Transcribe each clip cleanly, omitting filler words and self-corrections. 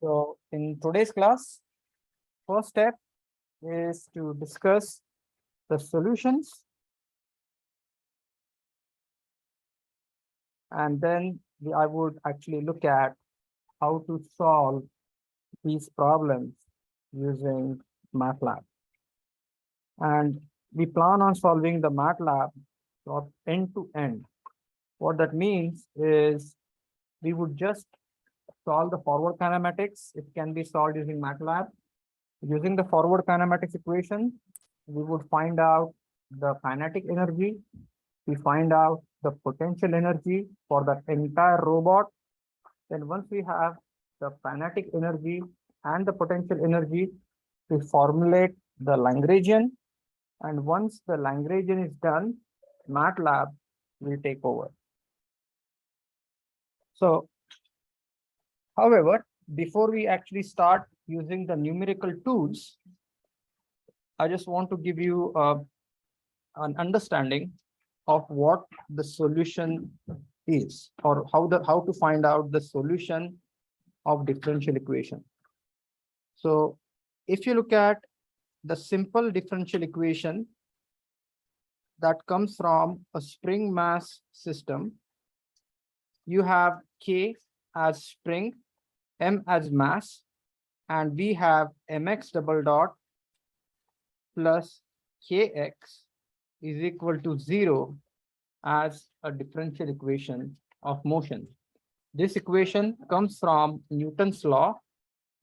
So in today's class, first step is to discuss the solutions, and then I would actually look at how to solve these problems using Matlab. And we plan on solving the Matlab from end to end. What that means is we would just solve the forward kinematics. It can be solved using Matlab. Using the forward kinematics equation, we would find out the kinetic energy. We find out the potential energy for the entire robot. Then once we have the kinetic energy and the potential energy, we formulate the Lagrangian. And once the Lagrangian is done, Matlab will take over. So, however, before we actually start using the numerical tools, I just want to give you an understanding of what the solution is, or how to find out the solution of differential equation. So if you look at the simple differential equation that comes from a spring mass system, you have K as spring, M as mass, and we have mx double dot plus kx is equal to 0 as a differential equation of motion. This equation comes from Newton's law.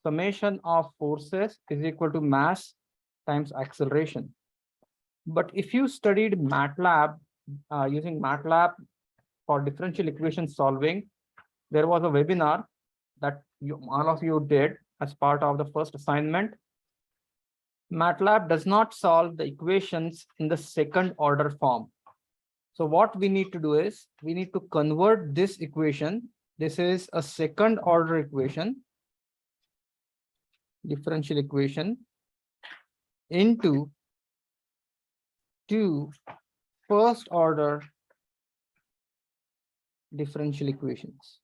Summation of forces is equal to mass times acceleration. But if you studied Matlab, using Matlab for differential equation solving, there was a webinar that all of you did as part of the first assignment. Matlab does not solve the equations in the second order form. So what we need to do is we need to convert this equation. This is a second order equation, differential equation, into two first order differential equations.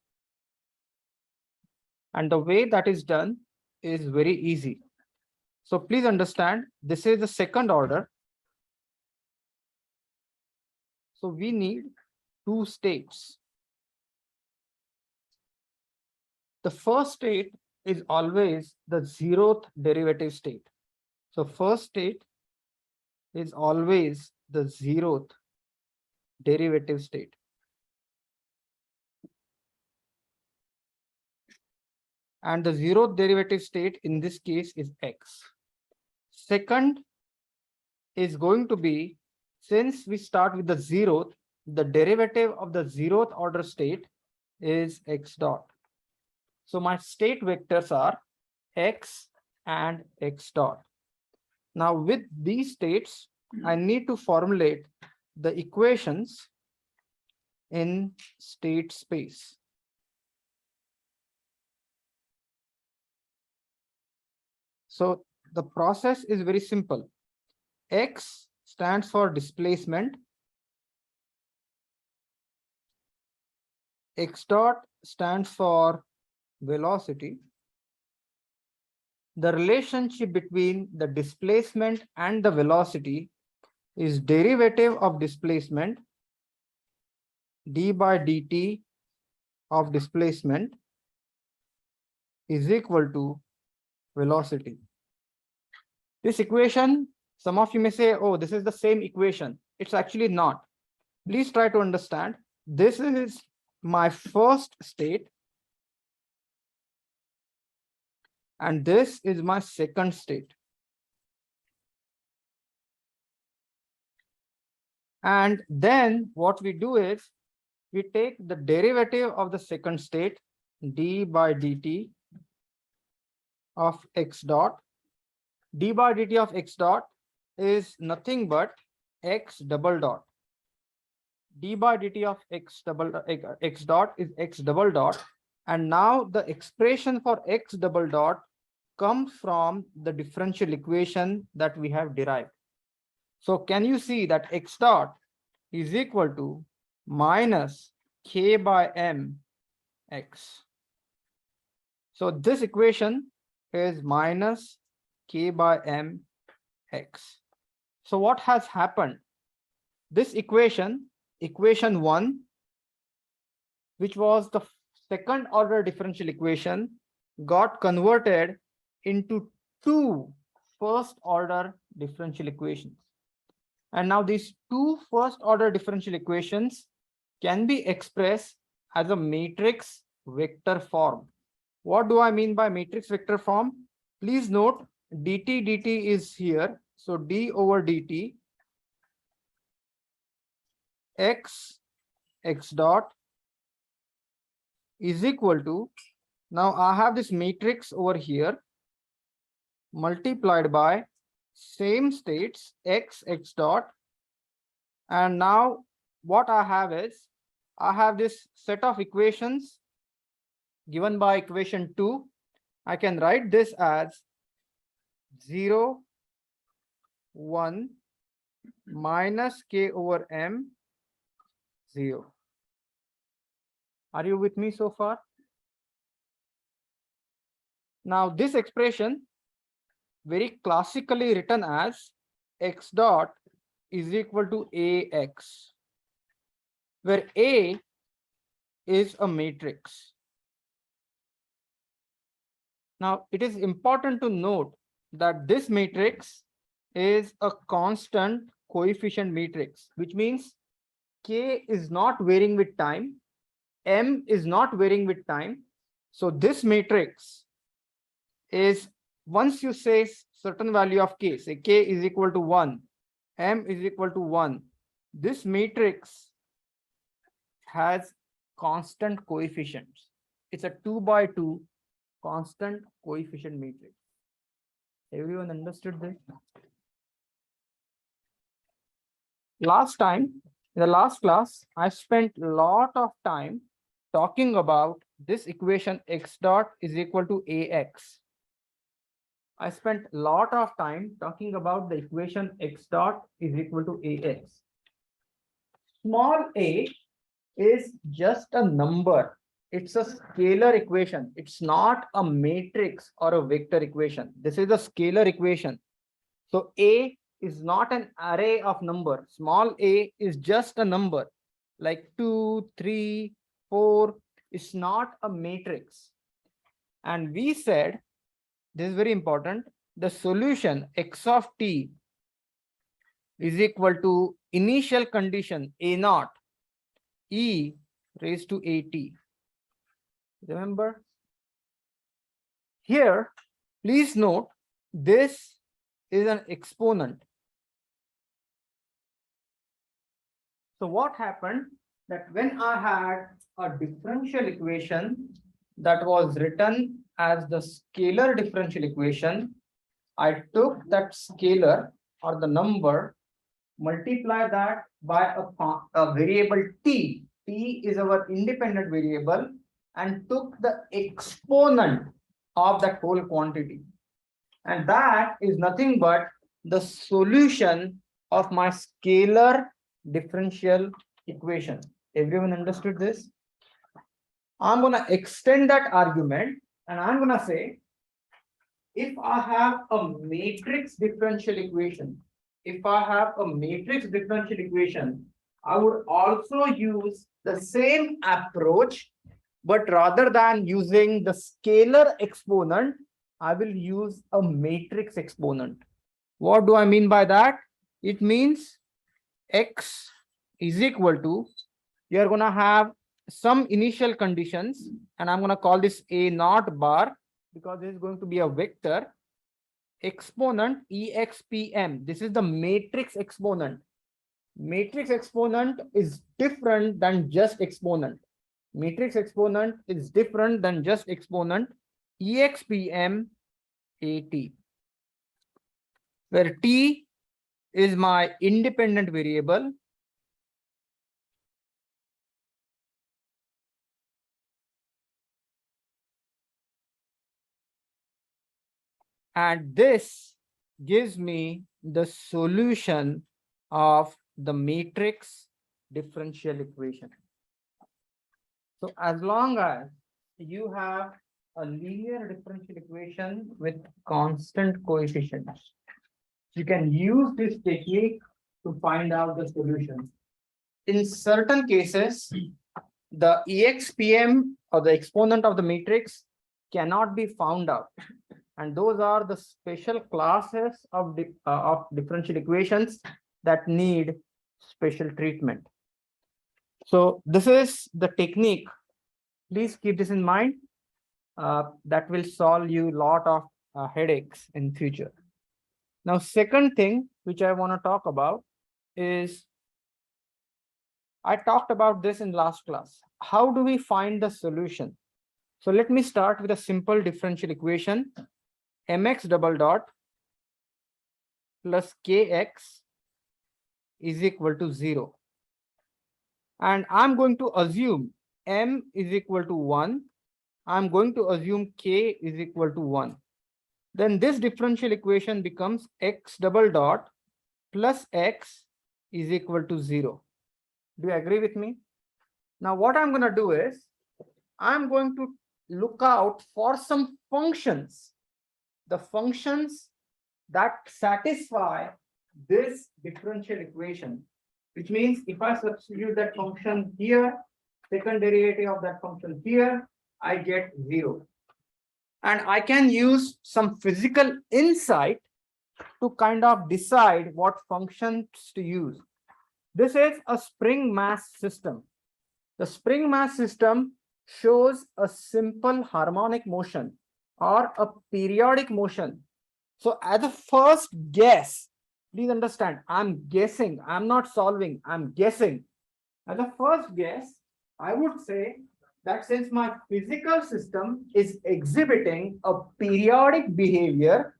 And the way that is done is very easy. So please understand, this is the second order. So we need two states. The first state is always the 0th derivative state. So first state is always the 0th derivative state. And the 0th derivative state in this case is x. Second is going to be, since we start with the 0th, the derivative of the 0th order state is x dot. So my state vectors are x and x dot. Now with these states, I need to formulate the equations in state space. So the process is very simple. X stands for displacement. X dot stands for velocity. The relationship between the displacement and the velocity is derivative of displacement, d by dt of displacement is equal to velocity. This equation, some of you may say, oh, this is the same equation. It's actually not. Please try to understand. This is my first state, and this is my second state. And then what we do is we take the derivative of the second state, d by dt of x dot. D by dt of x dot is nothing but x double dot. D by dt of x dot is x double dot. And now the expression for x double dot comes from the differential equation that we have derived. So can you see that x dot is equal to minus k by m x. So this equation is minus k by m x. So what has happened? This equation, equation 1, which was the second order differential equation, got converted into two first order differential equations. And now these two first order differential equations can be expressed as a matrix vector form. What do I mean by matrix vector form? Please note dt is here. So d over dt x dot is equal to, now I have this matrix over here multiplied by same states x dot, and now what I have is I have this set of equations given by equation 2. I can write this as 0, 1 minus k over m 0. Are you with me so far? Now this expression very classically written as x dot is equal to ax, where A is a matrix. Now it is important to note that this matrix is a constant coefficient matrix, which means k is not varying with time, m is not varying with time. So this matrix is, once you say certain value of k, say k is equal to 1, m is equal to 1, this matrix has constant coefficients. It's a 2 by 2 constant coefficient matrix. Everyone understood this? Last time, in the last class, I spent a lot of time talking about this equation x dot is equal to ax. I spent a lot of time talking about the equation x dot is equal to ax. Small a is just a number. It's a scalar equation. It's not a matrix or a vector equation. This is a scalar equation. So a is not an array of number. Small a is just a number like 2, 3, 4. It's not a matrix. And we said, this is very important, the solution x of t is equal to initial condition a naught e raised to at. Remember? Here, please note, this is an exponent. So what happened that when I had a differential equation that was written as the scalar differential equation, I took that scalar or the number, multiply that by a variable t. T is our independent variable, and took the exponent of that whole quantity. And that is nothing but the solution of my scalar differential equation. Everyone understood this? I'm going to extend that argument and I'm going to say, if I have a matrix differential equation, I would also use the same approach, but rather than using the scalar exponent, I will use a matrix exponent. What do I mean by that? It means x is equal to, you're going to have some initial conditions, and I'm going to call this a naught bar because this is going to be a vector, exponent expm. This is the matrix exponent. Matrix exponent is different than just exponent. Matrix exponent is different than just exponent. Expm at, where t is my independent variable, and this gives me the solution of the matrix differential equation. So as long as you have a linear differential equation with constant coefficients. You can use this technique to find out the solution. In certain cases, the EXPM or the exponent of the matrix cannot be found out. And those are the special classes of differential equations that need special treatment. So this is the technique. Please keep this in mind. That will solve you a lot of headaches in future. Now, second thing which I want to talk about is, I talked about this in last class. How do we find the solution? So let me start with a simple differential equation, mx double dot plus kx is equal to 0. And I'm going to assume m is equal to 1. I'm going to assume k is equal to 1. Then this differential equation becomes x double dot plus x is equal to 0. Do you agree with me? Now what I'm going to do is, I'm going to look out for some functions, the functions that satisfy this differential equation, which means if I substitute that function here, second derivative of that function here, I get 0. And I can use some physical insight to kind of decide what functions to use. This is a spring mass system. The spring mass system shows a simple harmonic motion or a periodic motion. So at the first guess, please understand, I'm guessing, I'm not solving, I'm guessing. At the first guess, I would say that since my physical system is exhibiting a periodic behavior,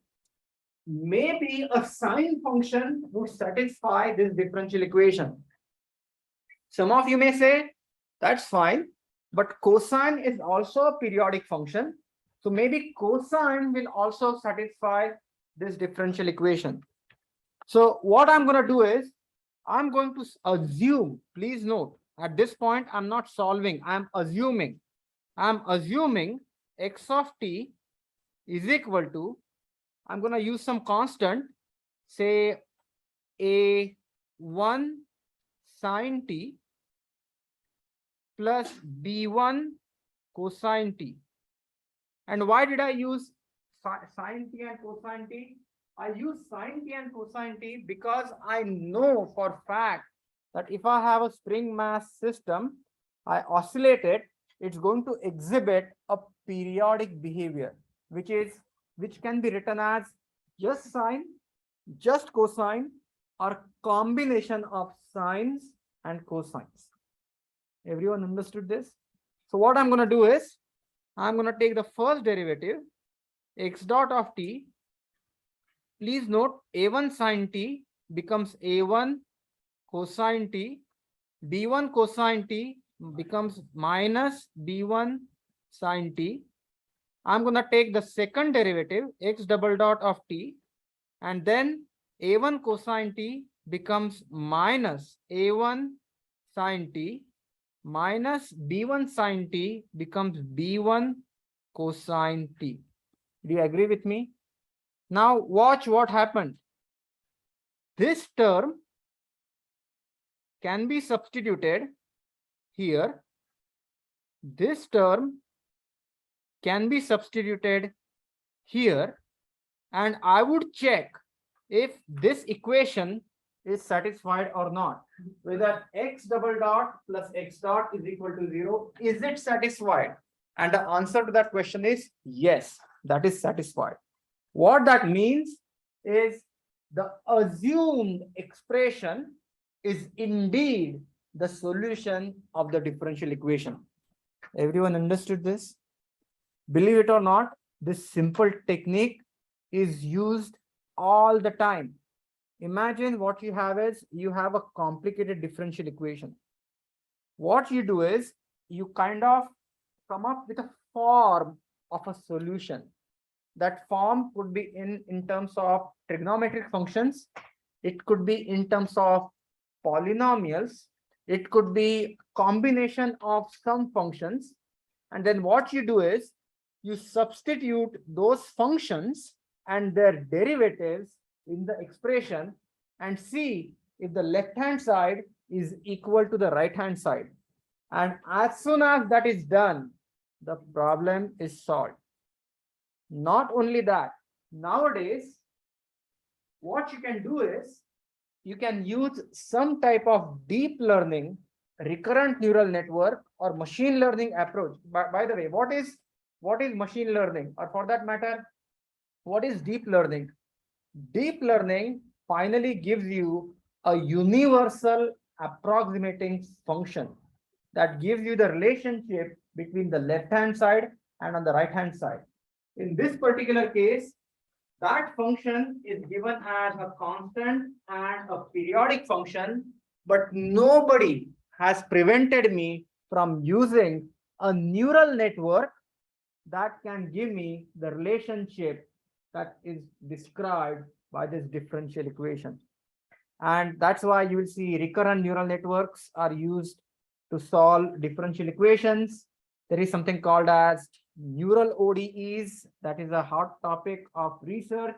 maybe a sine function would satisfy this differential equation. Some of you may say, that's fine, but cosine is also a periodic function. So maybe cosine will also satisfy this differential equation. So what I'm going to do is, I'm going to assume, please note, at this point, I'm not solving, I'm assuming x of t is equal to, I'm going to use some constant, say a1 sine t plus b1 cosine t. And why did I use sine t and cosine t? I use sine t and cosine t because I know for fact that if I have a spring mass system, I oscillate it, it's going to exhibit a periodic behavior, which can be written as just sine, just cosine, or combination of sines and cosines. Everyone understood this? So what I'm going to do is, I'm going to take the first derivative, x dot of t. Please note, a1 sine t becomes a1 cosine t, b1 cosine t becomes minus b1 sine t. I'm going to take the second derivative, x double dot of t, and then a1 cosine t becomes minus a1 sine t, minus b1 sine t becomes b1 cosine t. Do you agree with me? Now watch what happened. This term can be substituted here. This term can be substituted here, and I would check if this equation is satisfied or not. Whether x double dot plus x dot is equal to 0, is it satisfied? And the answer to that question is yes, that is satisfied. What that means is the assumed expression is indeed the solution of the differential equation. Everyone understood this? Believe it or not, this simple technique is used all the time. Imagine what you have is, you have a complicated differential equation. What you do is, you kind of come up with a form of a solution. That form could be in terms of trigonometric functions. It could be in terms of polynomials. It could be combination of some functions. And then what you do is, you substitute those functions and their derivatives in the expression and see if the left-hand side is equal to the right-hand side. And as soon as that is done, the problem is solved. Not only that, nowadays, what you can do is you can use some type of deep learning, recurrent neural network, or machine learning approach. By the way, what is machine learning? Or for that matter, what is deep learning? Deep learning finally gives you a universal approximating function that gives you the relationship between the left-hand side and on the right-hand side. In this particular case, that function is given as a constant and a periodic function, but nobody has prevented me from using a neural network that can give me the relationship that is described by this differential equation. And that's why you will see recurrent neural networks are used to solve differential equations. There is something called as neural ODEs. That is a hot topic of research,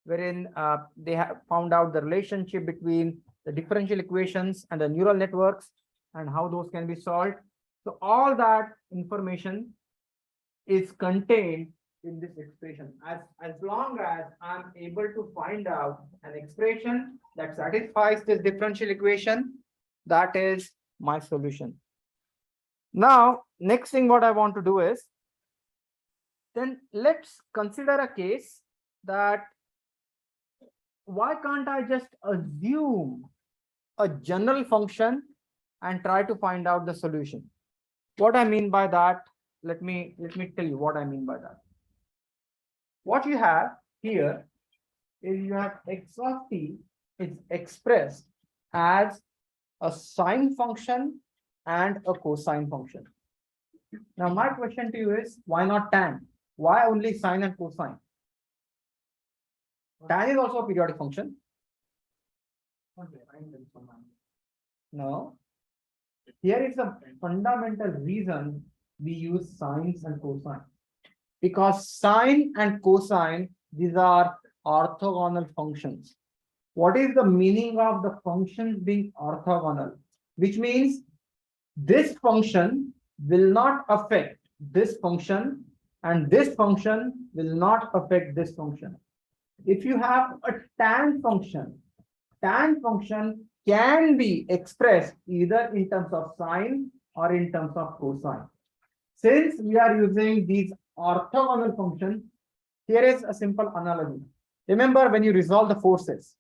wherein they have found out the relationship between the differential equations and the neural networks and how those can be solved. So all that information is contained in this expression. As long as I'm able to find out an expression that satisfies this differential equation, that is my solution. Now, next thing what I want to do is, then let's consider a case that why can't I just assume a general function and try to find out the solution? What I mean by that, let me tell you what I mean by that. What you have here is you have x of t is expressed as a sine function and a cosine function. Now my question to you is, why not tan? Why only sine and cosine? Tan is also a periodic function. No. Here is a fundamental reason we use sines and cosine. Because sine and cosine, these are orthogonal functions. What is the meaning of the functions being orthogonal? Which means this function will not affect this function, and this function will not affect this function. If you have a tan function can be expressed either in terms of sine or in terms of cosine. Since we are using these orthogonal functions, here is a simple analogy. Remember, when you resolve the forces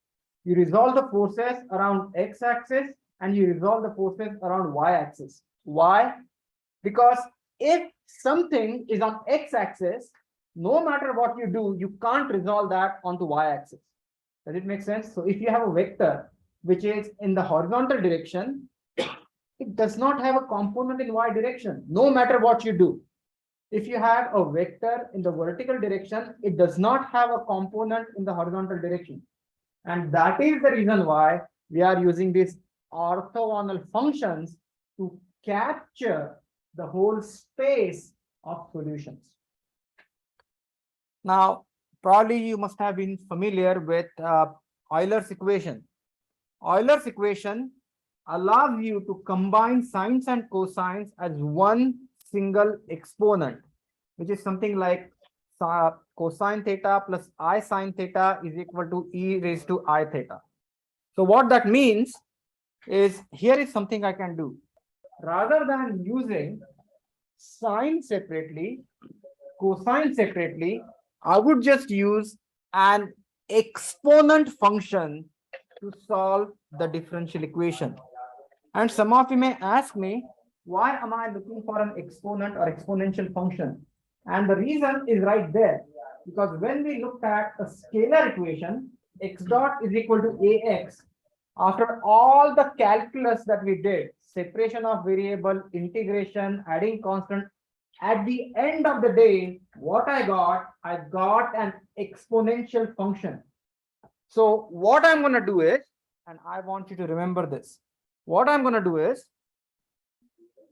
around x-axis and you resolve the forces around y-axis. Why? Because if something is on x-axis, no matter what you do, you can't resolve that onto y-axis. Does it make sense? So if you have a vector which is in the horizontal direction, it does not have a component in y direction, no matter what you do. If you have a vector in the vertical direction, it does not have a component in the horizontal direction. And that is the reason why we are using these orthogonal functions to capture the whole space of solutions. Now, probably you must have been familiar with Euler's equation. Euler's equation allows you to combine sines and cosines as one single exponent, which is something like cosine theta plus I sine theta is equal to e raised to I theta. So what that means is, here is something I can do. Rather than using sine separately, cosine separately, I would just use an exponent function to solve the differential equation. And some of you may ask me, why am I looking for an exponent or exponential function? And the reason is right there. Because when we looked at a scalar equation, x dot is equal to ax, after all the calculus that we did, separation of variable, integration, adding constant, at the end of the day, what I got an exponential function. So what I'm going to do is, and I want you to remember this, what I'm going to do is,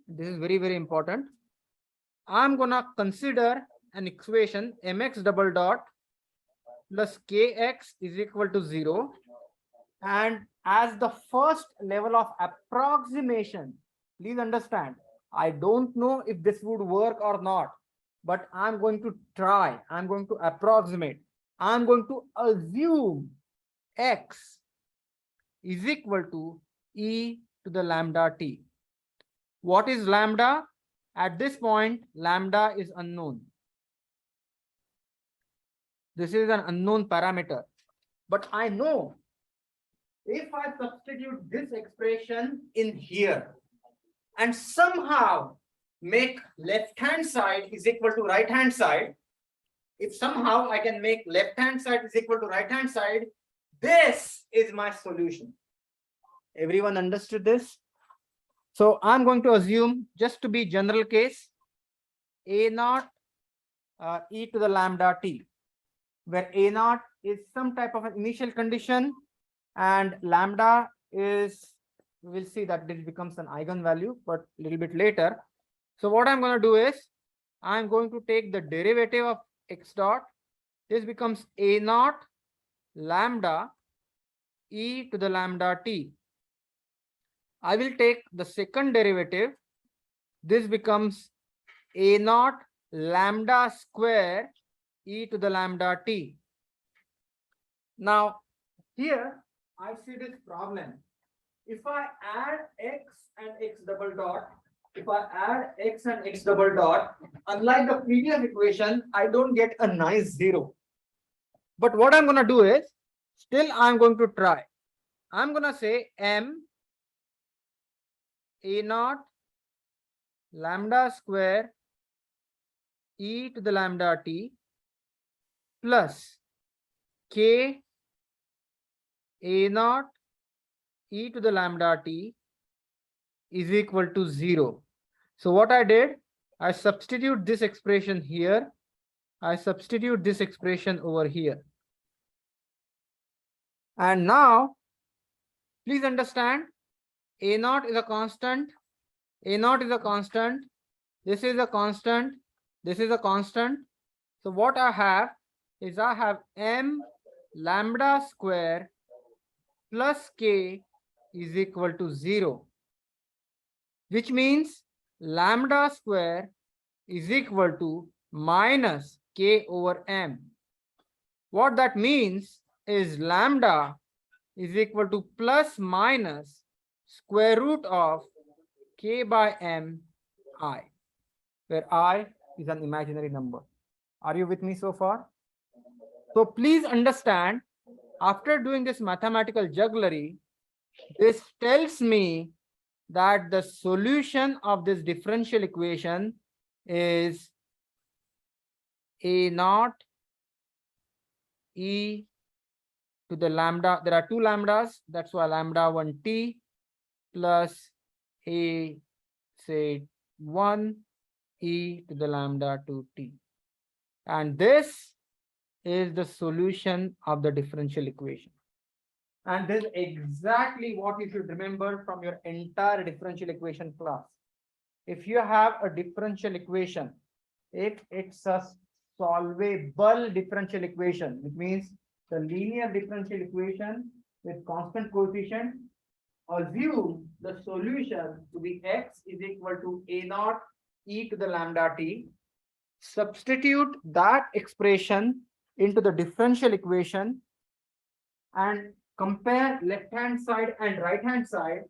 this is very, very important. I'm going to consider an equation mx double dot plus kx is equal to 0. And as the first level of approximation, please understand, I don't know if this would work or not, but I'm going to try. I'm going to approximate. I'm going to assume x is equal to e to the lambda t. What is lambda? At this point, lambda is unknown. This is an unknown parameter. But I know if I substitute this expression in here and somehow make left-hand side is equal to right-hand side, if somehow I can make left-hand side is equal to right-hand side, this is my solution. Everyone understood this? So I'm going to assume, just to be general case, a naught e to the lambda t, where a naught is some type of an initial condition and lambda is, we'll see that this becomes an eigenvalue, but a little bit later. So what I'm going to do is, I'm going to take the derivative of x dot. This becomes a naught lambda e to the lambda t. I will take the second derivative. This becomes a naught lambda square e to the lambda t. Now, here I see this problem. If I add x and x double dot, unlike the previous equation, I don't get a nice 0. But what I'm going to do is, still I'm going to try. I'm going to say m a naught lambda square e to the lambda t plus k a naught e to the lambda t is equal to 0. So what I did, I substitute this expression here. I substitute this expression over here. And now, please understand, a naught is a constant. A naught is a constant. This is a constant. This is a constant. So what I have is I have m lambda square plus k is equal to 0, which means lambda square is equal to minus k over m. What that means is lambda is equal to plus minus square root of k by m I, where I is an imaginary number. Are you with me so far? So please understand, after doing this mathematical jugglery, this tells me that the solution of this differential equation is a naught e to the lambda. There are two lambdas, that's why lambda 1 t plus a, say 1 e to the lambda 2 t. And this is the solution of the differential equation. And this is exactly what you should remember from your entire differential equation class. If you have a differential equation, if it's a solvable differential equation, which means the linear differential equation with constant coefficient, assume the solution to be x is equal to a naught e to the lambda t. Substitute that expression into the differential equation and compare left-hand side and right-hand side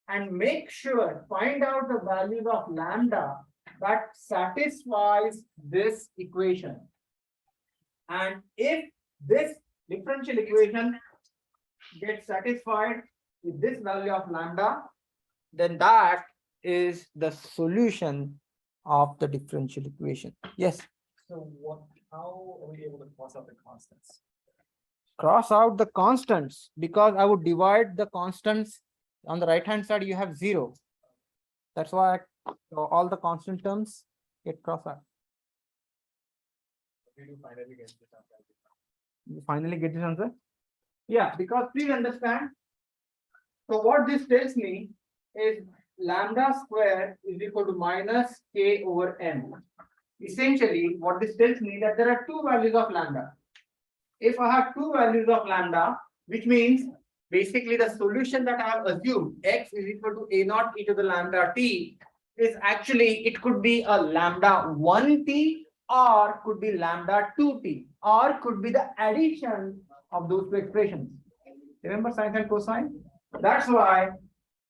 and make sure, find out the values of lambda that satisfies this equation. And if this differential equation gets satisfied with this value of lambda, then that is the solution of the differential equation. Yes. So how are we able to cross out the constants? Cross out the constants, because I would divide the constants on the right hand side. You have 0. That's why all the constant terms get crossed out. Did you finally get this answer? You finally get this answer? Yeah, because please understand. So what this tells me is lambda square is equal to minus k over m. Essentially, what this tells me that there are two values of lambda. If I have two values of lambda, which means basically the solution that I have assumed x is equal to a naught e to the lambda t is actually, it could be a lambda 1t or could be lambda 2t or could be the addition of those two expressions. Remember sine and cosine? That's why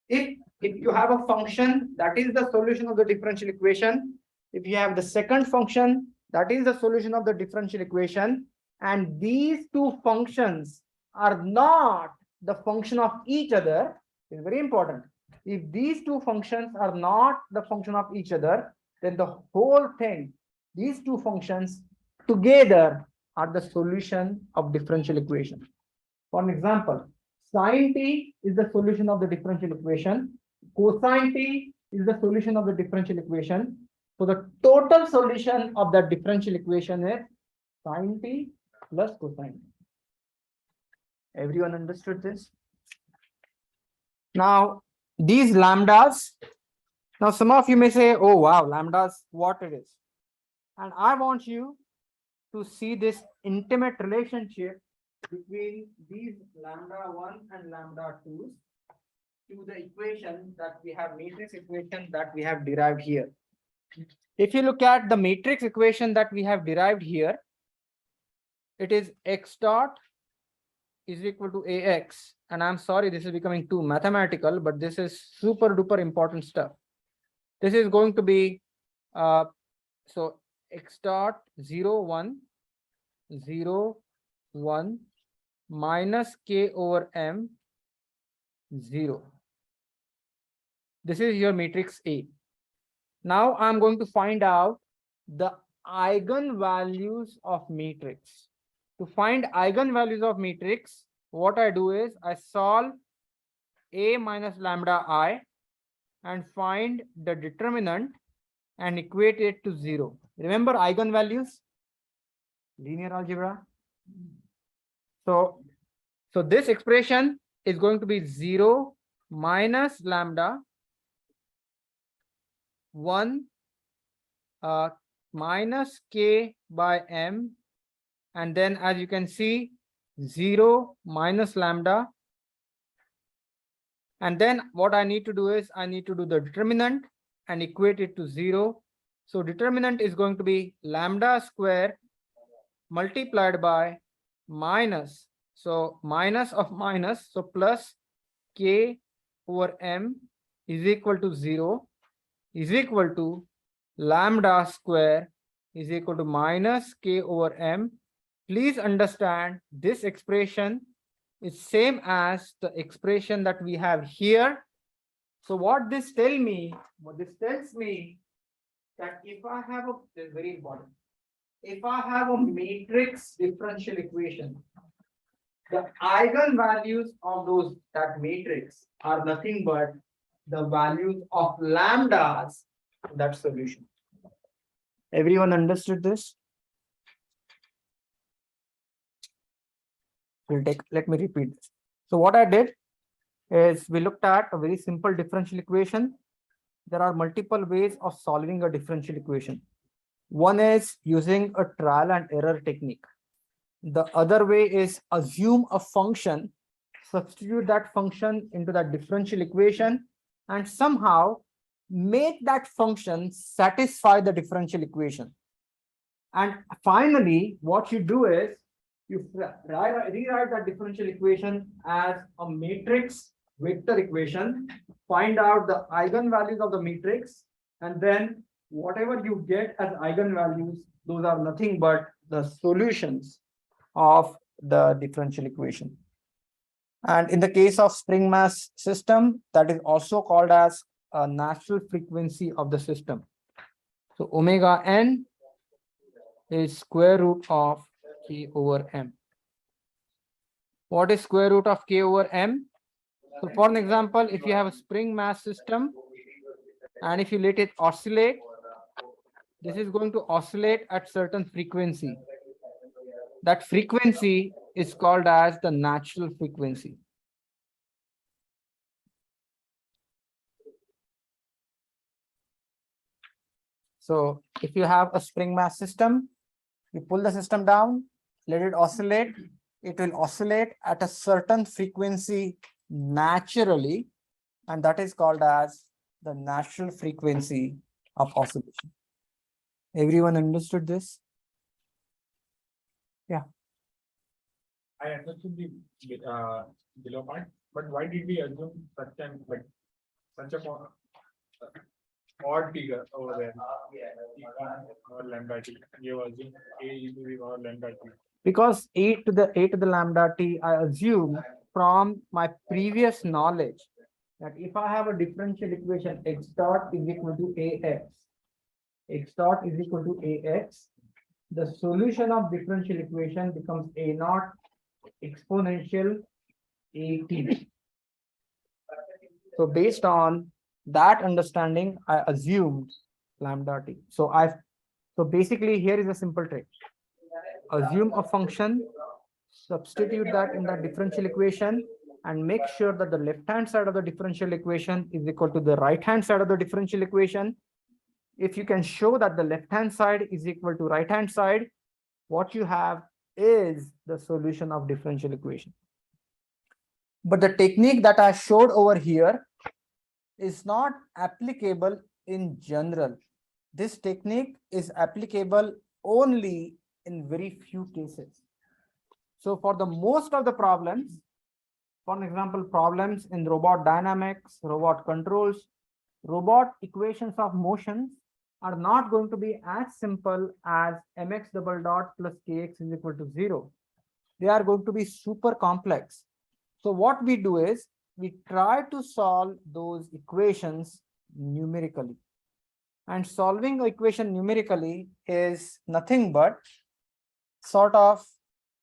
if you have a function that is the solution of the differential equation, if you have the second function that is the solution of the differential equation, and these two functions are not the function of each other, is very important. If these two functions are not the function of each other, then the whole thing, these two functions together are the solution of differential equation. For example, sine t is the solution of the differential equation. Cosine t is the solution of the differential equation. So the total solution of the differential equation is sine t plus cosine. Everyone understood this? Now, these lambdas, now some of you may say, oh wow, lambdas, what it is. And I want you to see this intimate relationship between these lambda 1 and lambda 2 to the equation that we have, matrix equation that we have derived here. If you look at the matrix equation that we have derived here, it is x dot is equal to ax, and I'm sorry this is becoming too mathematical, but this is super duper important stuff. This is going to be so x dot 0 1 0 1 minus k over m 0. This is your matrix A. Now I'm going to find out the eigenvalues of matrix. To find eigenvalues of matrix, what I do is I solve A minus lambda I and find the determinant and equate it to 0. Remember eigenvalues? Linear algebra. So this expression is going to be 0 minus lambda 1 minus k by m, and then as you can see 0 minus lambda, and then what I need to do is I need to do the determinant and equate it to 0. So determinant is going to be lambda square multiplied by minus, so minus of minus, so plus k over m is equal to 0 is equal to lambda square is equal to minus k over m. Please understand this expression is same as the expression that we have here. So what this tells me, that if I have a, this is very important, if I have a matrix differential equation, the eigenvalues of that matrix are nothing but the values of lambdas in that solution. Everyone understood this? Let me repeat this. So what I did is we looked at a very simple differential equation. There are multiple ways of solving a differential equation. One is using a trial and error technique. The other way is assume a function, substitute that function into that differential equation, and somehow make that function satisfy the differential equation. And finally, what you do is you rewrite that differential equation as a matrix vector equation, find out the eigenvalues of the matrix, and then whatever you get as eigenvalues, those are nothing but the solutions of the differential equation. And in the case of spring mass system, that is also called as a natural frequency of the system. So omega n is square root of k over m. What is square root of k over m? So for an example, if you have a spring mass system and if you let it oscillate, this is going to oscillate at certain frequency. That frequency is called as the natural frequency. So if you have a spring mass system, you pull the system down, let it oscillate. It will oscillate at a certain frequency naturally, and that is called as the natural frequency of oscillation. Everyone understood this? I understood the below part, but why did we assume such an like such a odd figure over there? Or lambda t. You assume a into the or lambda t. Because a to the lambda t, I assume from my previous knowledge that if I have a differential equation x dot is equal to x dot is equal to ax, the solution of differential equation becomes a naught exponential at. So based on that understanding, I assumed lambda t. So basically here is a simple trick. Assume a function, substitute that in the differential equation, and make sure that the left-hand side of the differential equation is equal to the right-hand side of the differential equation. If you can show that the left-hand side is equal to right-hand side, what you have is the solution of differential equation. But the technique that I showed over here is not applicable in general. This technique is applicable only in very few cases. So for the most of the problems, for example, problems in robot dynamics, robot controls, robot equations of motion are not going to be as simple as mx double dot plus kx is equal to 0. They are going to be super complex. So what we do is we try to solve those equations numerically. And solving an equation numerically is nothing but sort of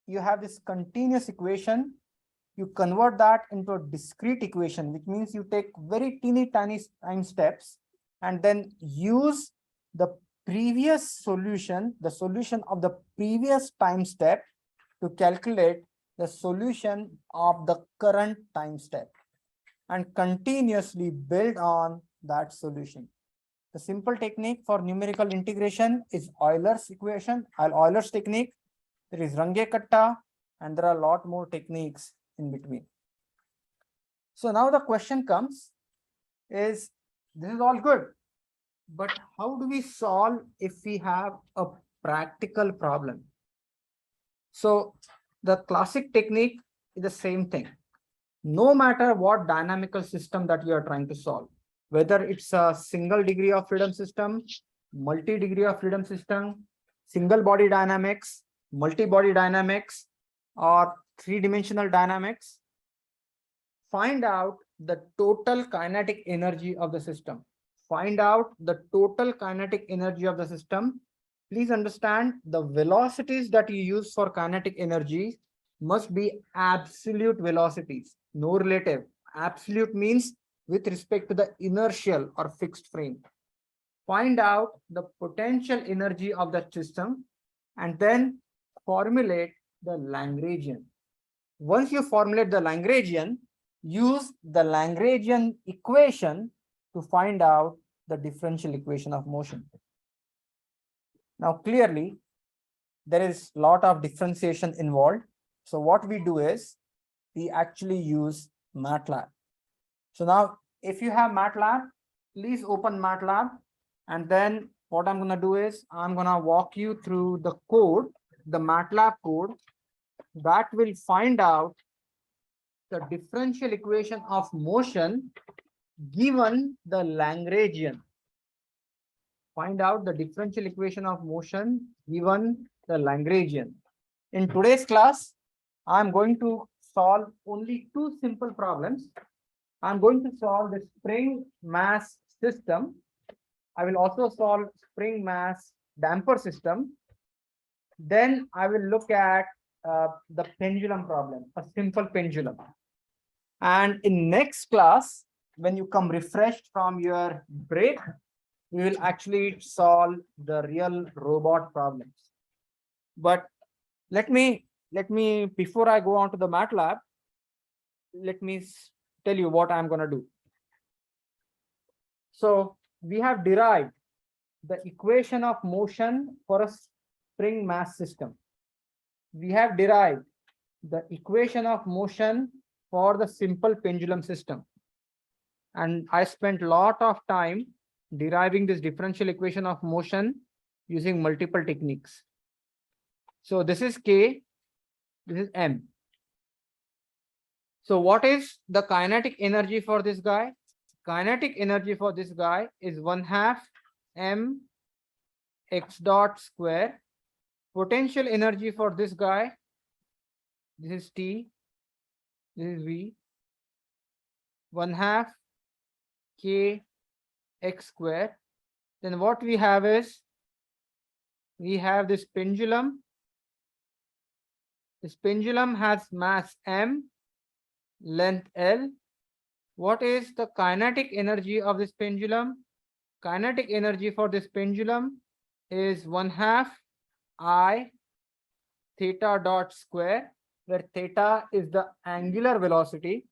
you have this continuous equation, you convert that into a discrete equation, which means you take very teeny tiny time steps and then use the previous solution, the solution of the previous time step to calculate the solution of the current time step and continuously build on that solution. The simple technique for numerical integration is Euler's equation, Euler's technique. There is Runge-Kutta, and there are a lot more techniques in between. So now the question comes is, this is all good, but how do we solve if we have a practical problem? So the classic technique is the same thing. No matter what dynamical system that you are trying to solve, whether it's a single degree of freedom system, multi-degree of freedom system, single body dynamics, multi-body dynamics, or three-dimensional dynamics, find out the total kinetic energy of the system. Find out the total kinetic energy of the system. Please understand the velocities that you use for kinetic energy must be absolute velocities, no relative. Absolute means with respect to the inertial or fixed frame. Find out the potential energy of that system and then formulate the Lagrangian. Once you formulate the Lagrangian, use the Lagrangian equation to find out the differential equation of motion. Now, clearly, there is a lot of differentiation involved. So what we do is we actually use Matlab. So now, if you have Matlab, please open Matlab. And then what I'm going to do is I'm going to walk you through the code, the Matlab code that will find out the differential equation of motion given the Lagrangian. Find out the differential equation of motion given the Lagrangian. In today's class, I'm going to solve only two simple problems. I'm going to solve the spring mass system. I will also solve spring mass damper system. Then I will look at the pendulum problem, a simple pendulum. And in next class, when you come refreshed from your break, we will actually solve the real robot problems. But let me, before I go on to the Matlab, let me tell you what I'm going to do. So we have derived the equation of motion for a spring mass system. We have derived the equation of motion for the simple pendulum system. And I spent a lot of time deriving this differential equation of motion using multiple techniques. So this is K, this is M. So what is the kinetic energy for this guy? Kinetic energy for this guy is 1/2 m x dot square. Potential energy for this guy, this is T, this is V, 1/2 k x square. Then what we have is, we have this pendulum. This pendulum has mass m, length L. What is the kinetic energy of this pendulum? Kinetic energy for this pendulum is 1/2 I theta dot square, where theta is the angular velocity.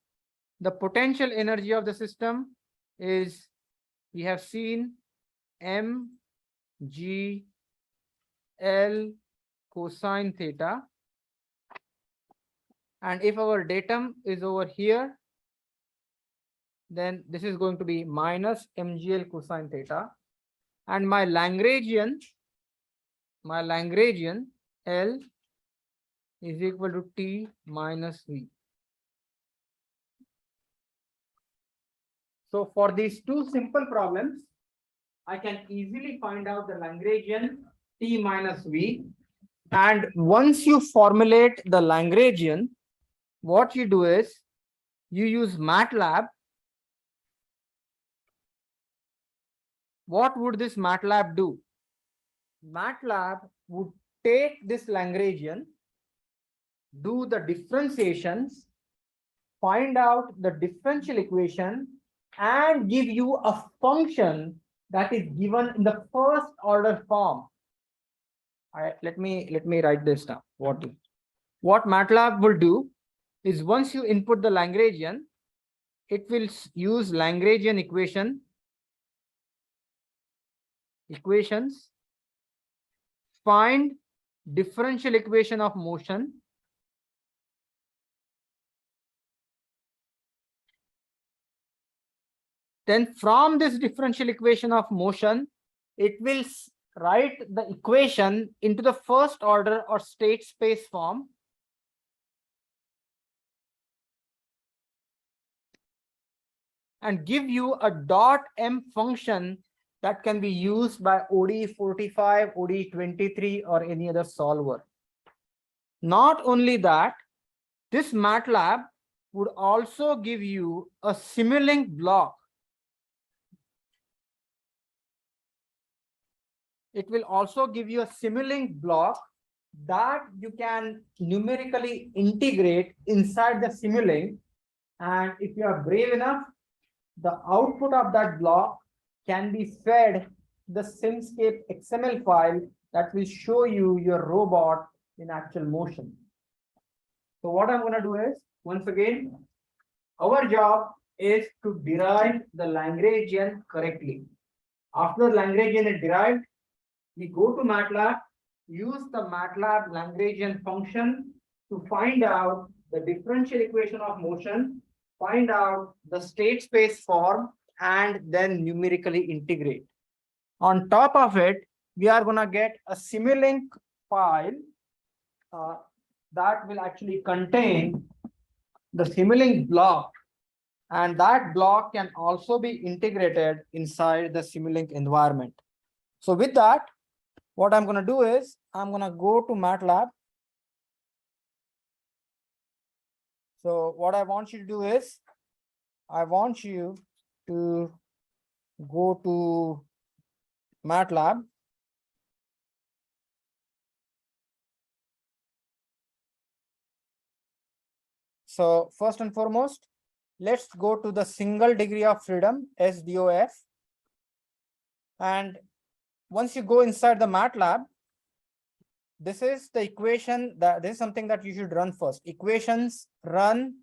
The potential energy of the system is, we have seen, m g L cosine theta. And if our datum is over here, then this is going to be minus mgl cosine theta. And my Lagrangian L is equal to T minus V. So for these two simple problems, I can easily find out the Lagrangian T minus V. And once you formulate the Lagrangian, what you do is you use Matlab. What would this Matlab do? Matlab would take this Lagrangian, do the differentiations, find out the differential equation, and give you a function that is given in the first order form. All right, let me write this down. What Matlab will do is, once you input the Lagrangian, it will use Lagrangian equations, find differential equation of motion, then from this differential equation of motion, it will write the equation into the first order or state space form. And give you a dot m function that can be used by ODE 45, ODE 23, or any other solver. Not only that, this Matlab would also give you a Simulink block. It will also give you a Simulink block that you can numerically integrate inside the Simulink. And if you are brave enough, the output of that block can be fed the Simscape XML file that will show you your robot in actual motion. So what I'm going to do is, once again, our job is to derive the Lagrangian correctly. After Lagrangian is derived, we go to Matlab, use the Matlab Lagrangian function to find out the differential equation of motion, find out the state space form, and then numerically integrate. On top of it, we are going to get a Simulink file that will actually contain the Simulink block, and that block can also be integrated inside the Simulink environment. So with that, what I'm going to do is, I'm going to go to Matlab. So what I want you to do is, I want you to go to Matlab. So first and foremost, let's go to the single degree of freedom, SDOF. And once you go inside the Matlab, this is the equation that this is something that you should run first. Equations run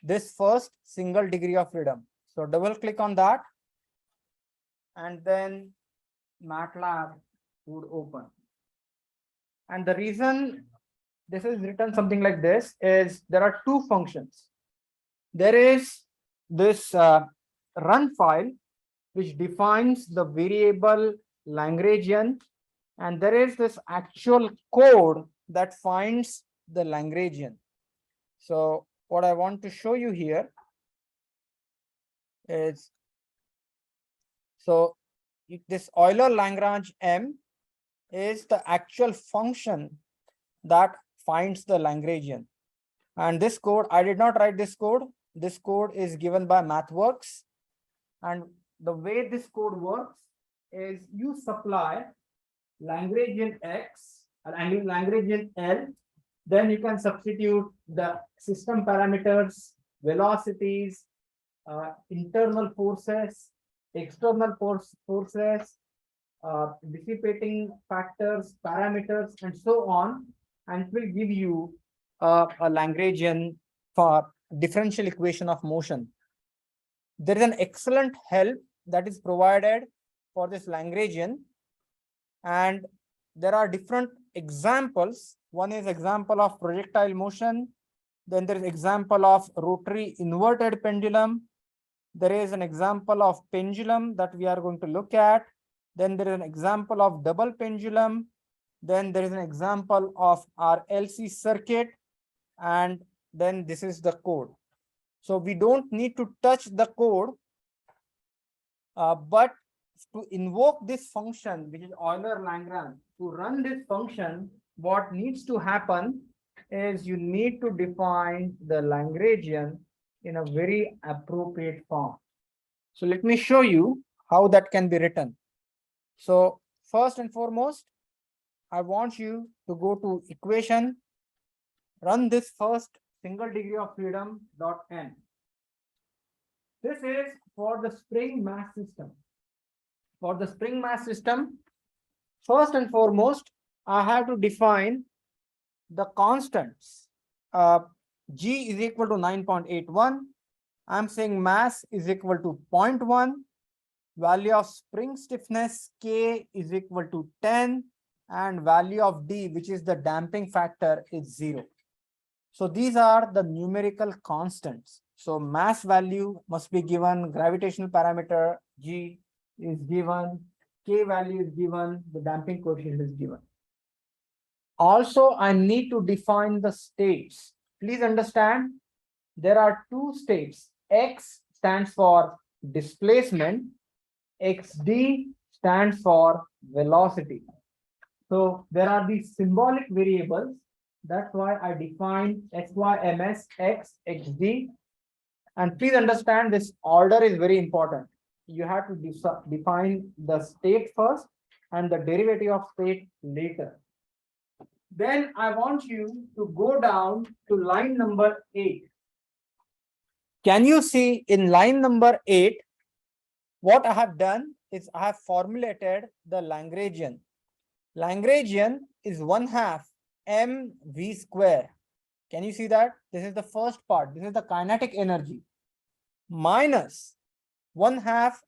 this first single degree of freedom. So double click on that. And then Matlab would open. And the reason this is written something like this is there are two functions. There is this run file which defines the variable Lagrangian, and there is this actual code that finds the Lagrangian. So what I want to show you here is, so this Euler-Lagrange M is the actual function that finds the Lagrangian. And this code, I did not write this code. This code is given by MathWorks. And the way this code works is you supply Lagrangian X and Lagrangian L, then you can substitute the system parameters, velocities, internal forces, external forces, dissipating factors, parameters, and so on, and it will give you a Lagrangian for differential equation of motion. There is an excellent help that is provided for this Lagrangian, and there are different examples. One is example of projectile motion. Then there is example of rotary inverted pendulum. There is an example of pendulum that we are going to look at. Then there is an example of double pendulum. Then there is an example of RLC circuit. And then this is the code. So we don't need to touch the code, but to invoke this function, which is Euler-Lagrange, to run this function, what needs to happen is you need to define the Lagrangian in a very appropriate form. So let me show you how that can be written. So first and foremost, I want you to go to equation, run this first single degree of freedom dot n. This is for the spring mass system. For the spring mass system, first and foremost, I have to define the constants. G is equal to 9.81. I'm saying mass is equal to 0.1. Value of spring stiffness K is equal to 10. And value of D, which is the damping factor, is 0. So these are the numerical constants. So mass value must be given, gravitational parameter G is given, K value is given, the damping coefficient is given. Also, I need to define the states. Please understand, there are two states. X stands for displacement, XD stands for velocity. So there are these symbolic variables. That's why I define SYMS, X, XD. And please understand, this order is very important. You have to define the state first and the derivative of state later. Then I want you to go down to line number 8. Can you see in line number 8, what I have done is I have formulated the Lagrangian. Lagrangian is 1/2 mv square. Can you see that? This is the first part. This is the kinetic energy minus 1/2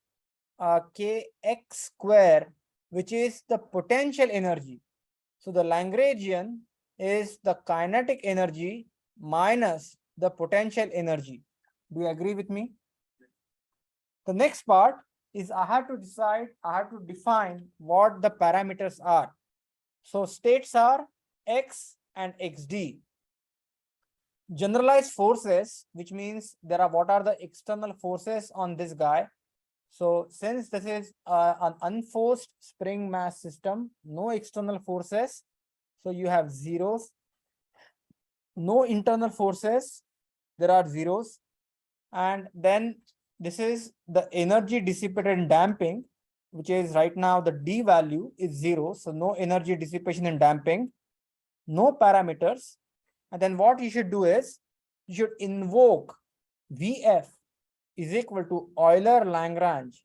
kx square, which is the potential energy. So the Lagrangian is the kinetic energy minus the potential energy. Do you agree with me? The next part is I have to define what the parameters are. So states are X and XD. Generalized forces, which means what are the external forces on this guy. So since this is an unforced spring mass system, no external forces, so you have zeros. No internal forces, there are zeros. And then this is the energy dissipated in damping, which is right now the D value is 0. So no energy dissipation in damping, no parameters. And then what you should do is you should invoke VF is equal to Euler-Lagrange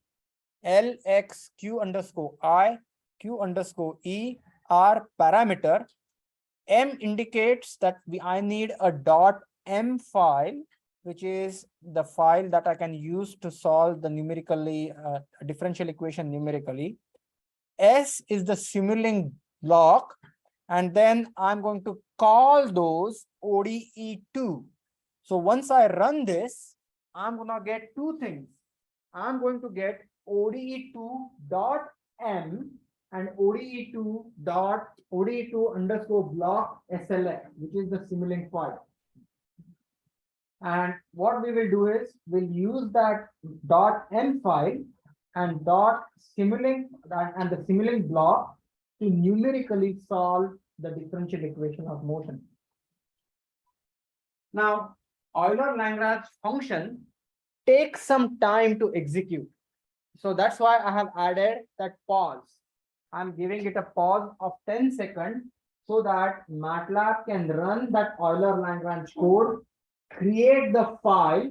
Lx q underscore I q underscore E R parameter. M indicates that I need a .m file, which is the file that I can use to solve the numerically differential equation numerically. S is the Simulink block, and then I'm going to call those ODE2. So once I run this, I'm gonna get two things. I'm going to get ODE2.m and ODE2 underscore block SLX, which is the Simulink file. And what we will do is we'll use that .m file and Simulink and the Simulink block to numerically solve the differential equation of motion. Now, Euler-Lagrange function takes some time to execute. So that's why I have added that pause. I'm giving it a pause of 10 seconds so that Matlab can run that Euler-Lagrange code, create the file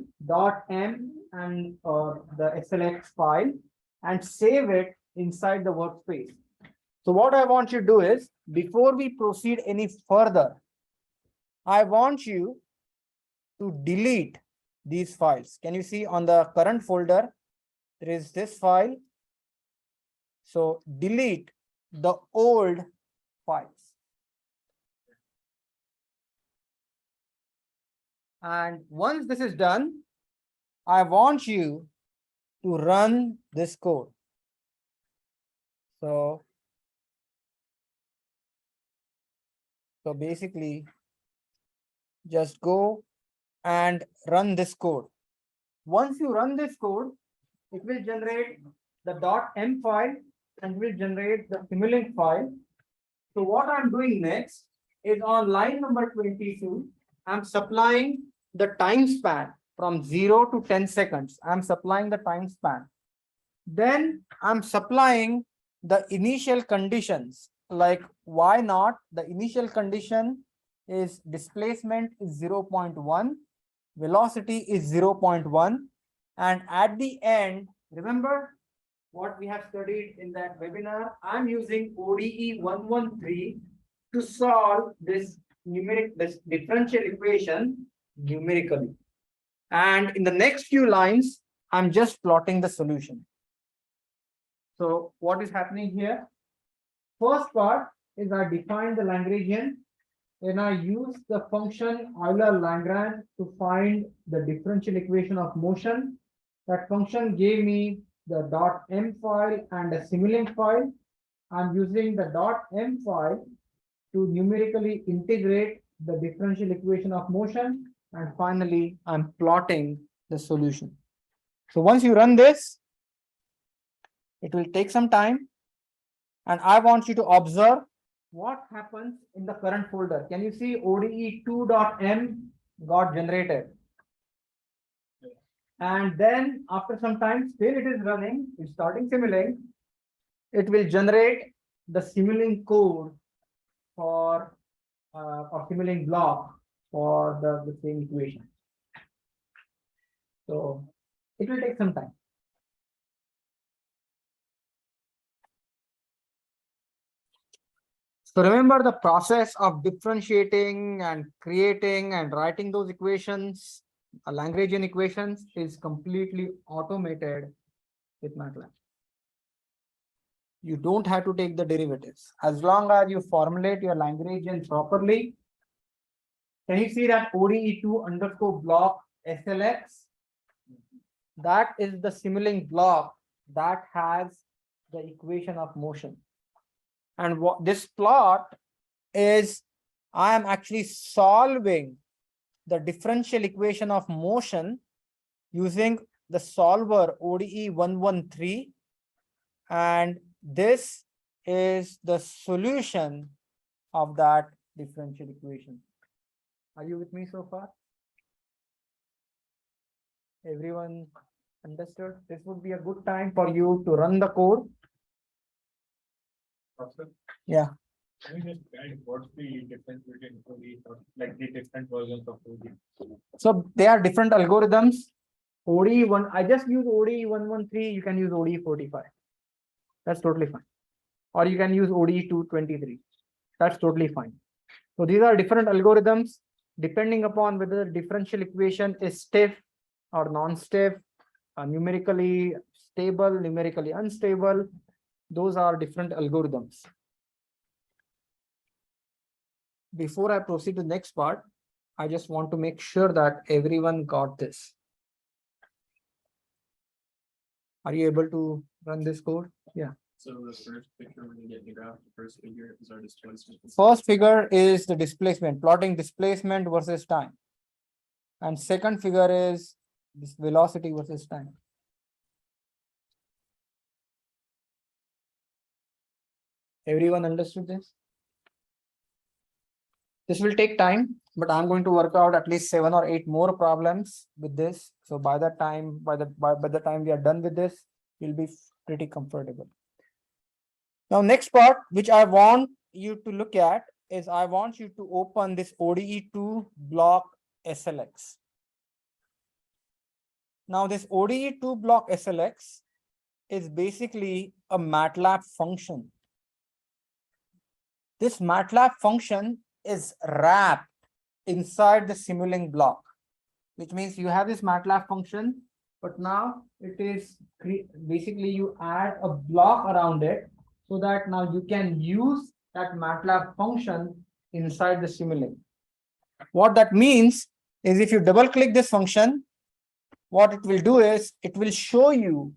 .m and the SLX file, and save it inside the workspace. So what I want you to do is, before we proceed any further, I want you to delete these files. Can you see on the current folder, there is this file. So delete the old files. And once this is done, I want you to run this code. So basically, just go and run this code. Once you run this code, it will generate the .m file and will generate the Simulink file. So what I'm doing next is on line number 22, I'm supplying the time span from 0 to 10 seconds. I'm supplying the time span. Then I'm supplying the initial conditions, like why not? The initial condition is displacement is 0.1, velocity is 0.1, and at the end, remember what we have studied in that webinar, I'm using ODE 113 to solve this differential equation numerically. And in the next few lines, I'm just plotting the solution. So what is happening here? First part is I define the Lagrangian, and I use the function Euler-Lagrange to find the differential equation of motion. That function gave me the .m file and a Simulink file. I'm using the .m file to numerically integrate the differential equation of motion. And finally, I'm plotting the solution. So once you run this, it will take some time. And I want you to observe what happens in the current folder. Can you see ODE2.m got generated? And then after some time, still it is running, it's starting Simulink. It will generate the Simulink code for or Simulink block for the same equation. So it will take some time. So remember, the process of differentiating and creating and writing those equations, Lagrangian equations, is completely automated with Matlab. You don't have to take the derivatives. As long as you formulate your Lagrangian properly. Can you see that ODE2 underscore block SLX? That is the Simulink block that has the equation of motion. And what this plot is, I am actually solving the differential equation of motion using the solver ODE 113. And this is the solution of that differential equation. Are you with me so far? Everyone understood? This would be a good time for you to run the code. Yeah. Can you just guide what's the difference between ODE or like the different versions of ODE? So they are different algorithms. ODE1, I just use ODE 113, you can use ODE 45. That's totally fine. Or you can use ODE 223. That's totally fine. So these are different algorithms depending upon whether the differential equation is stiff or non-stiff, numerically stable, numerically unstable. Those are different algorithms. Before I proceed to the next part, I just want to make sure that everyone got this. Are you able to run this code? Yeah. So the first picture when you get the graph, the first figure is our displacement. First figure is the displacement, plotting displacement versus time. And second figure is this velocity versus time. Everyone understood this? This will take time, but I'm going to work out at least 7 or 8 more problems with this. So by the time we are done with this, you'll be pretty comfortable. Now, next part, which I want you to look at is I want you to open this ODE2 block SLX. Now, this ODE2 block SLX is basically a Matlab function. This Matlab function is wrapped inside the Simulink block, which means you have this Matlab function, but now it is basically you add a block around it so that now you can use that Matlab function inside the Simulink. What that means is if you double click this function, what it will do is it will show you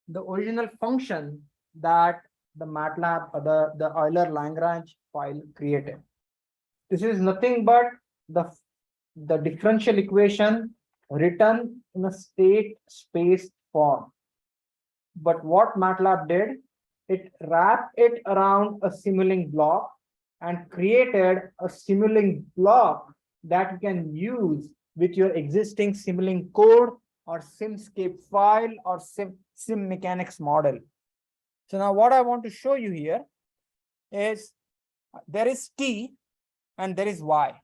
the original function that the Matlab or the Euler-Lagrange file created. This is nothing but the differential equation written in a state space form. But what Matlab did, it wrapped it around a Simulink block and created a Simulink block that you can use with your existing Simulink code or Simscape file or sim mechanics model. So now what I want to show you here is there is T and there is Y.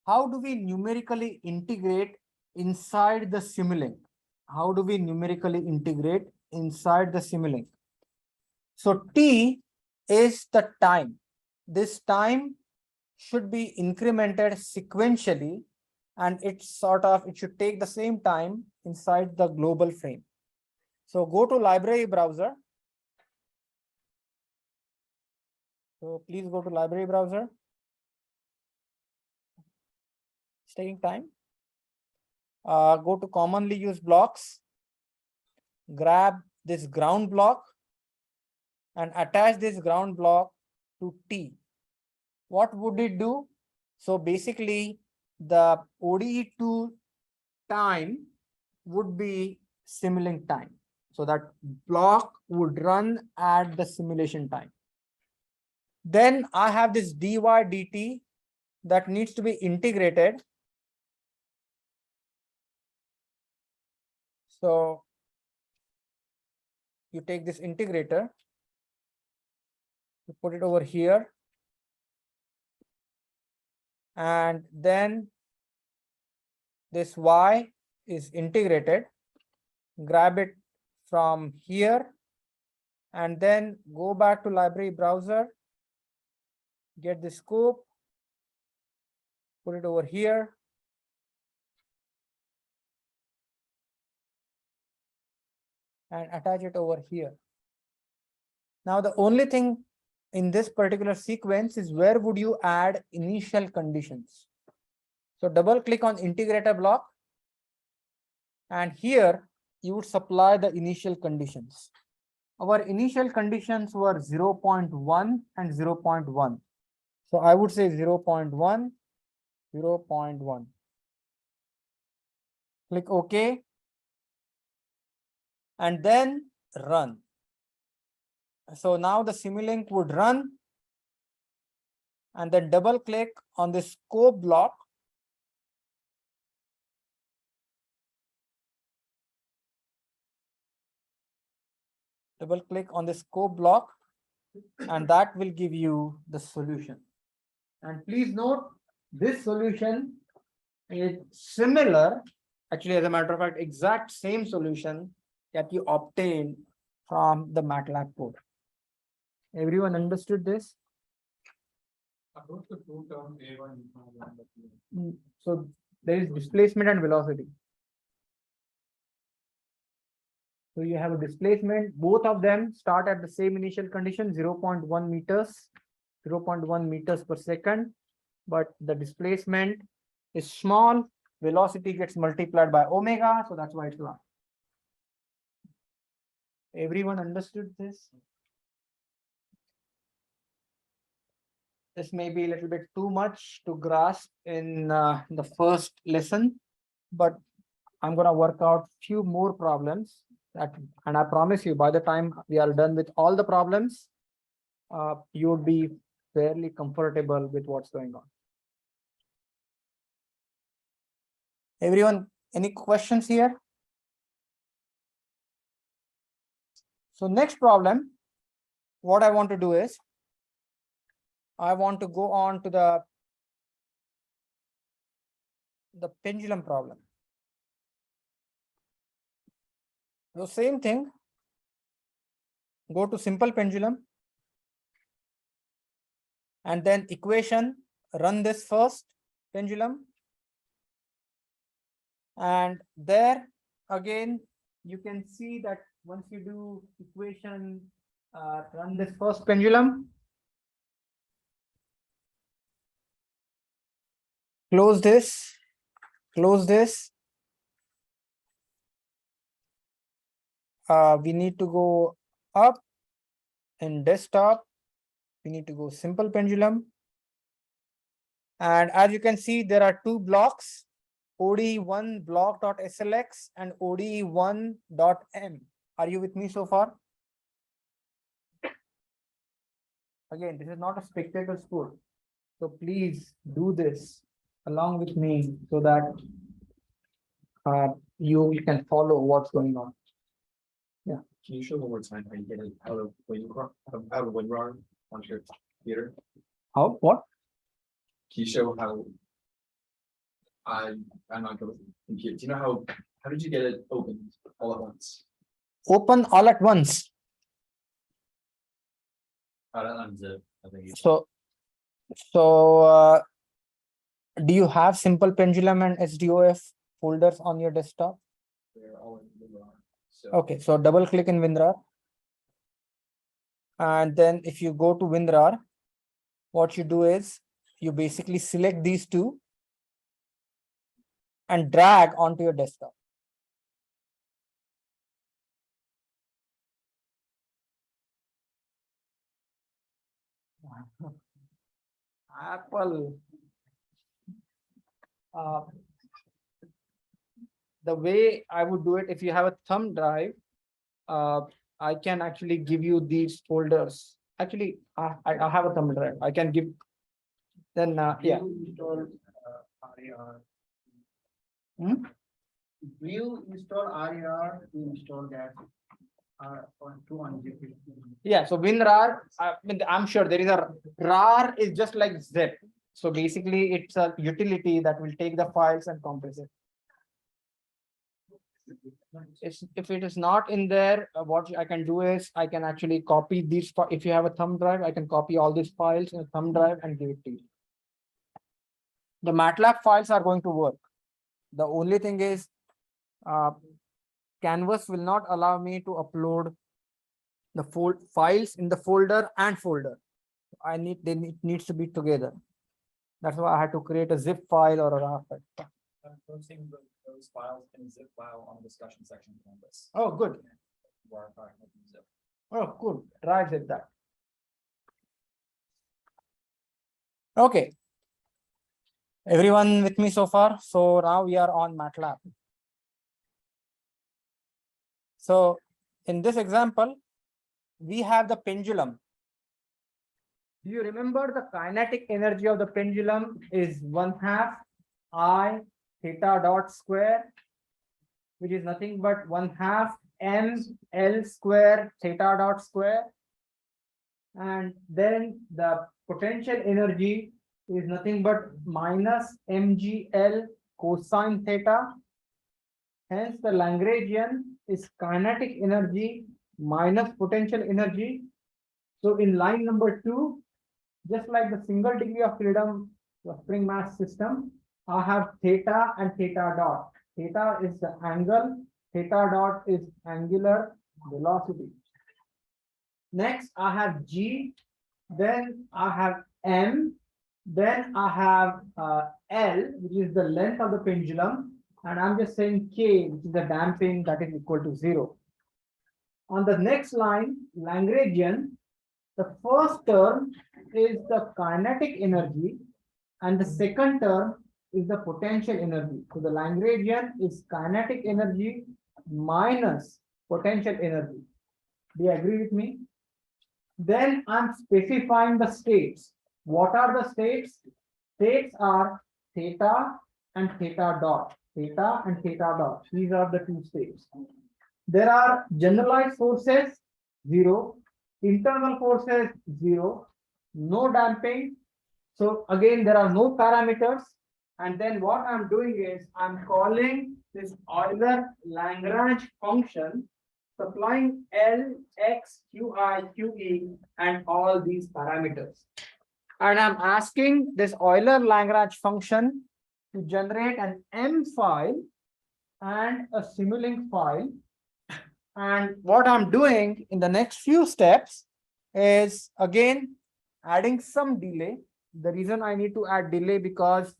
How do we numerically integrate inside the Simulink? How do we numerically integrate inside the Simulink? So T is the time. This time should be incremented sequentially, and it should take the same time inside the global frame. So go to library browser. So please go to library browser. It's taking time. Go to commonly used blocks. Grab this ground block and attach this ground block to T. What would it do? So basically, the ODE2 time would be Simulink time. So that block would run at the simulation time. Then I have this dy dt that needs to be integrated. So you take this integrator, you put it over here, and then this y is integrated. Grab it from here and then go back to library browser, get the scope, put it over here, and attach it over here. Now the only thing in this particular sequence is where would you add initial conditions. So double click on integrator block, and here you would supply the initial conditions. Our initial conditions were 0.1 and 0.1. So I would say 0.1, 0.1. Click OK. And then run. So now the Simulink would run, and then double click on the scope block. Double click on the scope block, and that will give you the solution. And please note, this solution is similar, actually, as a matter of fact, exact same solution that you obtained from the Matlab code. Everyone understood this? About the two term A1. So there is displacement and velocity. So you have a displacement, both of them start at the same initial condition, 0.1 meters, 0.1 meters per second, but the displacement is small, velocity gets multiplied by omega, so that's why it's long. Everyone understood this? This may be a little bit too much to grasp in the first lesson, but I'm going to work out few more problems that, and I promise you by the time we are done with all the problems, you would be fairly comfortable with what's going on. Everyone, any questions here? So next problem, what I want to do is, I want to go on to the pendulum problem. So same thing, go to simple pendulum, and then equation, run this first pendulum. And there again, you can see that once you do equation, run this first pendulum, close this, we need to go up in desktop, we need to go simple pendulum. And as you can see, there are two blocks, ODE1 block.slx and ODE1.m. Are you with me so far? Again, this is not a spectacle sport, so please do this along with me so that you can follow what's going on. Yeah. Can you show one more time how you get it out of WinRAR onto your computer? How? What? Can you show how I'm not good with the computer? Do you know how did you get it open all at once? Open all at once. So do you have simple pendulum and SDOF folders on your desktop? They're all in WinRAR. So Okay, so double click in WinRAR. And then if you go to WinRAR, what you do is you basically select these two and drag onto your desktop. Apple. The way I would do it, if you have a thumb drive, I can actually give you these folders. Actually, I have a thumb drive. I can give. Then yeah. Install RAR. Hmm? Will you install RAR to install that to unzip it? Yeah, so WinRAR, I'm sure there is a RAR is just like zip. So basically, it's a utility that will take the files and compress it. If it is not in there, what I can do is I can actually copy these. If you have a thumb drive, I can copy all these files in a thumb drive and give it to you. The Matlab files are going to work. The only thing is, Canvas will not allow me to upload the files in the folder and folder. It needs to be together. That's why I had to create a zip file or a RAR file. I'm posting those files in a zip file on the discussion section of Canvas. Oh, good. Oh, cool. Try zip that. Okay. Everyone with me so far? So now we are on Matlab. So in this example, we have the pendulum. Do you remember the kinetic energy of the pendulum is 1/2 I theta dot square, which is nothing but 1/2 m L square theta dot square. And then the potential energy is nothing but minus mgl cosine theta. Hence the Lagrangian is kinetic energy minus potential energy. So in line number 2, just like the single degree of freedom spring mass system, I have theta and theta dot. Theta is the angle Theta dot is angular velocity. Next, I have G, then I have M, then I have L, which is the length of the pendulum, and I'm just saying K, which is the damping, that is equal to 0. On the next line, Lagrangian, the first term is the kinetic energy, and the second term is the potential energy. So the Lagrangian is kinetic energy minus potential energy. Do you agree with me? Then I'm specifying the states. What are the states? States are theta and theta dot. Theta and theta dot. These are the two states. There are generalized forces, 0. Internal forces, 0. No damping. So again, there are no parameters. And then what I'm doing is I'm calling this Euler Lagrange function, supplying L, X, Qi, Qe, and all these parameters. And I'm asking this Euler Lagrange function to generate an M file and a Simulink file. And what I'm doing in the next few steps is again adding some delay. The reason I need to add delay because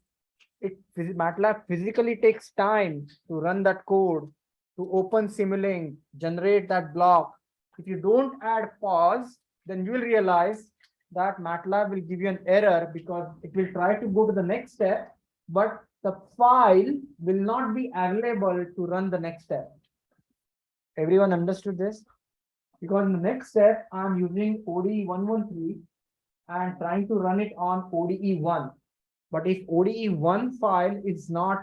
MATLAB physically takes time to run that code, to open Simulink, generate that block. If you don't add pause, then you will realize that MATLAB will give you an error because it will try to go to the next step, but the file will not be available to run the next step. Everyone understood this? Because in the next step, I'm using ODE 113 and trying to run it on ODE 1. But if ODE 1 file is not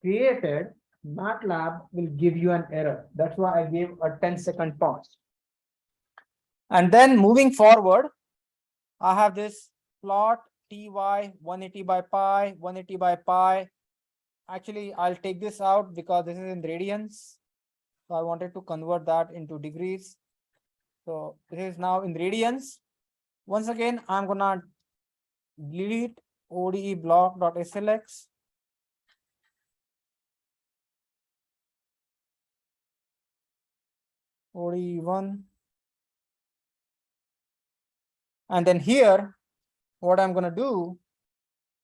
created, MATLAB will give you an error. That's why I gave a 10-second pause. And then moving forward, I have this plot TY 180 by pi, 180 by pi. Actually, I'll take this out because this is in radians. So I wanted to convert that into degrees. So this is now in radians. Once again, I'm gonna delete ODE block.slx. ODE 1. And then here, what I'm gonna do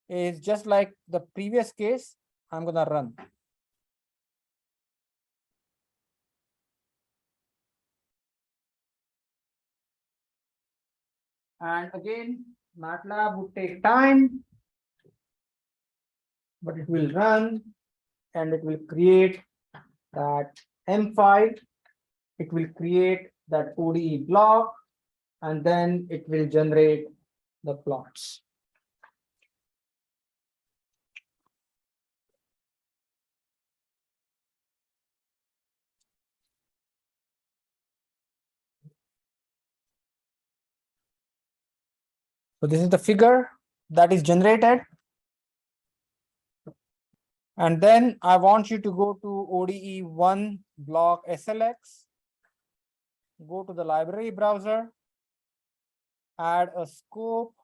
is just like the previous case, I'm gonna run. And again, MATLAB would take time, but it will run and it will create that M file. It will create that ODE block, and then it will generate the plots. So this is the figure that is generated. And then I want you to go to ODE 1 block SLX, go to the library browser, add a scope,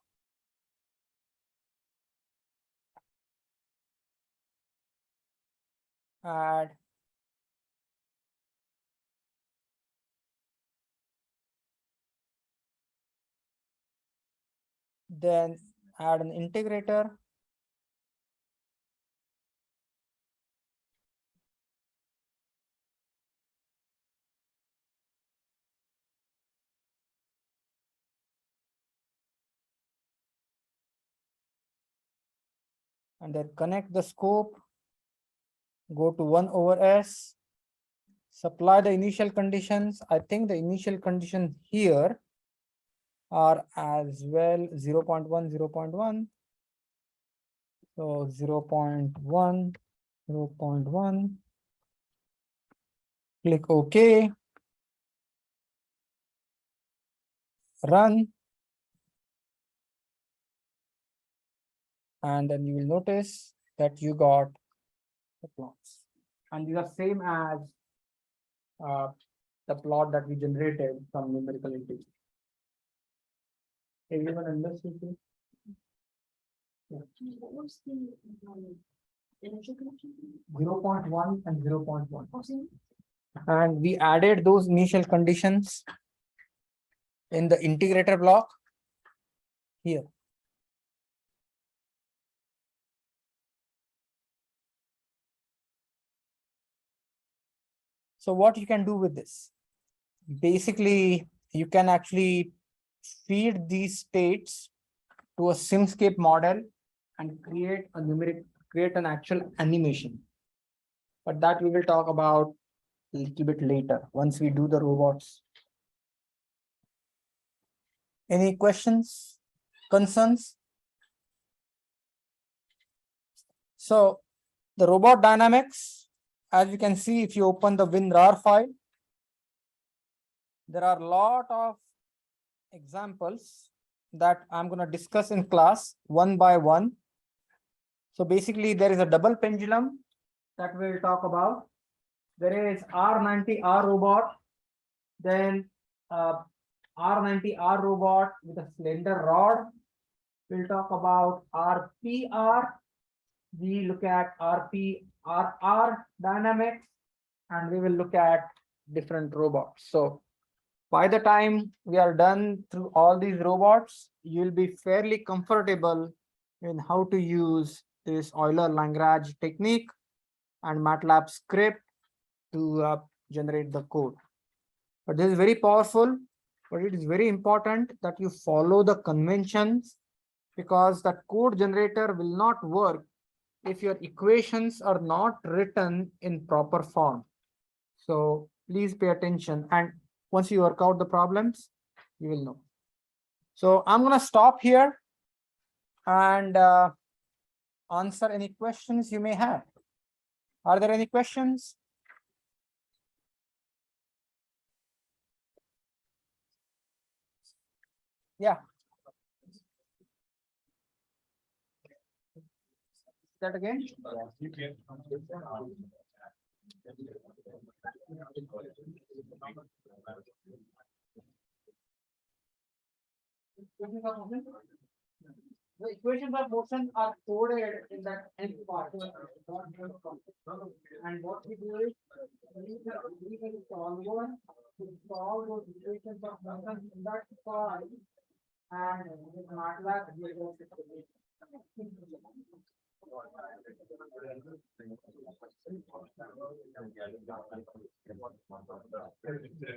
add then add an integrator. And then connect the scope, go to 1 over S, supply the initial conditions. I think the initial conditions here are as well 0.1, 0.1. So 0.1, 0.1. Click OK. Run. And then you will notice that you got the plots. And these are same as the plot that we generated from numerical integration. Everyone understood this? Yeah. What was the initial connection? 0.1 and 0.1. And we added those initial conditions in the integrator block here. So what you can do with this? Basically, you can actually feed these states to a simscape model and create an actual animation. But that we will talk about a little bit later once we do the robots. Any questions, concerns? So the robot dynamics, as you can see, if you open the WinRAR file, there are a lot of examples that I'm going to discuss in class one by one. So basically, there is a double pendulum that we'll talk about. There is R90R robot, then R90R robot with a slender rod. We'll talk about RPR. We look at RPRR dynamics, and we will look at different robots. So by the time we are done through all these robots, you'll be fairly comfortable in how to use this Euler-Lagrange technique and Matlab script to generate the code. But this is very powerful, but it is very important that you follow the conventions, because that code generator will not work if your equations are not written in proper form. So please pay attention, and once you work out the problems, you will know. So I'm going to stop here and answer any questions you may have. Are there any questions? Yeah. That again? The equations of motion are coded in that nth part. And what we do is we can solve those equations of motion in that part, and with Matlab we will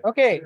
okay,